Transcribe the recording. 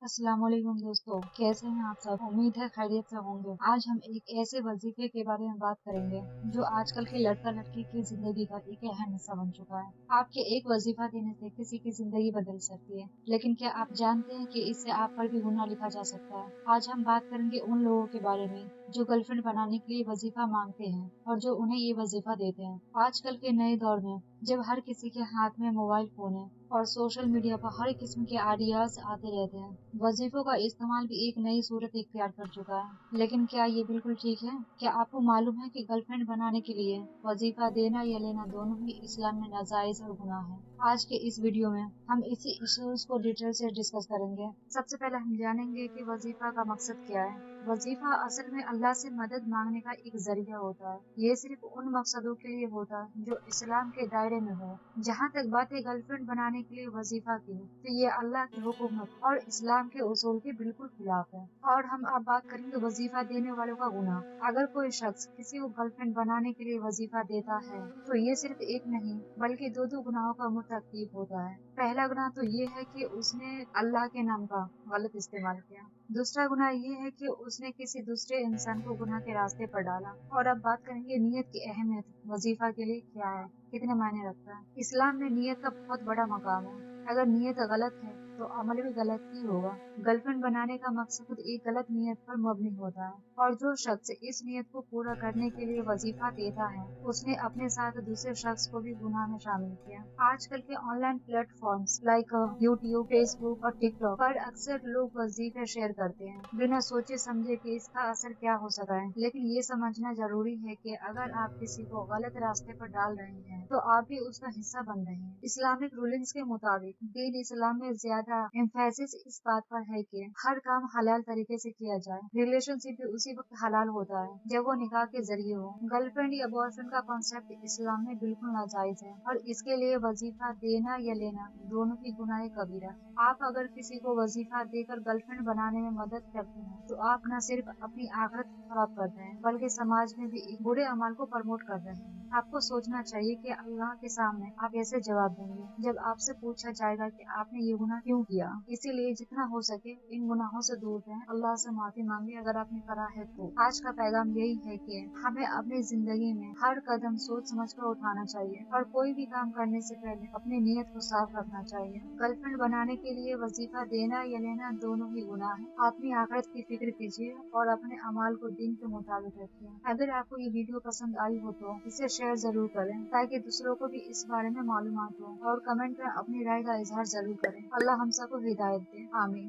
अस्सलाम वालेकुम दोस्तों, कैसे हैं आप सब। उम्मीद है खैरियत से होंगे। आज हम एक ऐसे वजीफे के बारे में बात करेंगे जो आजकल के लड़का लड़की की जिंदगी का एक अहम हिस्सा बन चुका है। आपके एक वजीफा देने से किसी की जिंदगी बदल सकती है, लेकिन क्या आप जानते हैं कि इससे आप पर भी गुनाह लिखा जा सकता है। आज हम बात करेंगे उन लोगों के बारे में जो गर्लफ्रेंड बनाने के लिए वजीफा मांगते हैं और जो उन्हें ये वजीफा देते हैं। आजकल के नए दौर में जब हर किसी के हाथ में मोबाइल फोन है और सोशल मीडिया पर हर किस्म के आइडियाज आते रहते हैं, वजीफों का इस्तेमाल भी एक नई सूरत इख्तियार कर चुका है। लेकिन क्या ये बिल्कुल ठीक है? क्या आपको मालूम है कि गर्लफ्रेंड बनाने के लिए वजीफा देना या लेना दोनों ही इस्लाम में नाजायज और गुनाह है। आज के इस वीडियो में हम इसी इश्यूज को डिटेल से डिस्कस करेंगे। सबसे पहले हम जानेंगे कि वजीफा का मकसद क्या है। वजीफा असल में अल्लाह से मदद मांगने का एक जरिया होता है। ये सिर्फ उन मकसदों के लिए होता है जो इस्लाम के दायरे में हो। जहाँ तक बात है गर्लफ्रेंड बनाने के लिए वजीफा की, तो ये अल्लाह की हुकूमत और इस्लाम के उसूल के बिल्कुल खिलाफ है। और हम अब बात करेंगे वजीफा देने वालों का गुनाह। अगर कोई शख्स किसी को गर्लफ्रेंड बनाने के लिए वजीफा देता है तो ये सिर्फ एक नहीं बल्कि दो गुनाहों का मुर्तकिब होता है। पहला गुनाह तो ये है कि उसने अल्लाह के नाम का गलत इस्तेमाल किया। दूसरा गुनाह ये है कि उसने किसी दूसरे इंसान को गुनाह के रास्ते पर डाला। और अब बात करेंगे नियत की अहमियत वजीफा के लिए क्या है, कितने मायने रखता है। इस्लाम में नियत का बहुत बड़ा मकाम है। अगर नियत गलत है तो अमल भी गलत ही होगा। गर्लफ्रेंड बनाने का मकसद खुद एक गलत नियत पर मबनी होता है और जो शख्स इस नियत को पूरा करने के लिए वजीफा देता है उसने अपने साथ दूसरे शख्स को भी गुनाह में शामिल किया। आजकल के online platforms like YouTube, Facebook और टिकटॉक पर अक्सर लोग वजीफे शेयर करते हैं बिना सोचे समझे कि इसका असर क्या हो सकता है। लेकिन ये समझना जरूरी है कि अगर आप किसी को गलत रास्ते पर डाल रहे हैं तो आप भी उसका हिस्सा बन रहे हैं। इस्लामिक रूलिंग्स के मुताबिक दीन इस्लाम में ज्यादा एम्फेसिस इस बात पर है कि हर काम हलाल तरीके से किया जाए। रिलेशनशिप भी उसी वक्त हलाल होता है जब वो निकाह के जरिए हो। गर्लफ्रेंड या बॉयफ्रेंड का कॉन्सेप्ट इस्लाम में बिल्कुल नाजायज है और इसके लिए वजीफा देना या लेना दोनों की गुनाह कबीरा है। आप अगर किसी को वजीफा देकर गर्लफ्रेंड बनाने में मदद करते हैं तो आप न सिर्फ अपनी आखिरत खराब कर रहे हैं बल्कि समाज में भी एक बुरे अमल को प्रमोट कर रहे हैं। आपको सोचना चाहिए कि अल्लाह के सामने आप ऐसे जवाब देंगे जब आपसे पूछा जाएगा कि आपने ये गुनाह क्यों किया। इसीलिए जितना हो सके इन गुनाहों से दूर रहें, अल्लाह से माफी मांगे अगर आपने करा है तो। आज का पैगाम यही है कि हमें अपनी जिंदगी में हर कदम सोच समझ कर उठाना चाहिए और कोई भी काम करने से पहले अपनी नीयत को साफ रखना चाहिए। गर्लफ्रेंड बनाने के लिए वजीफा देना या लेना दोनों ही गुनाह है। अपनी आखिरत की फिक्र कीजिए और अपने अमाल को दिन के मुताबिक रखिए। अगर आपको ये वीडियो पसंद आई हो तो इसे शेयर जरूर करें ताकि दूसरों को भी इस बारे में मालूमात हो और कमेंट में अपनी राय का इजहार जरूर करें। अल्लाह हम सबको हिदायत दे, आमीन।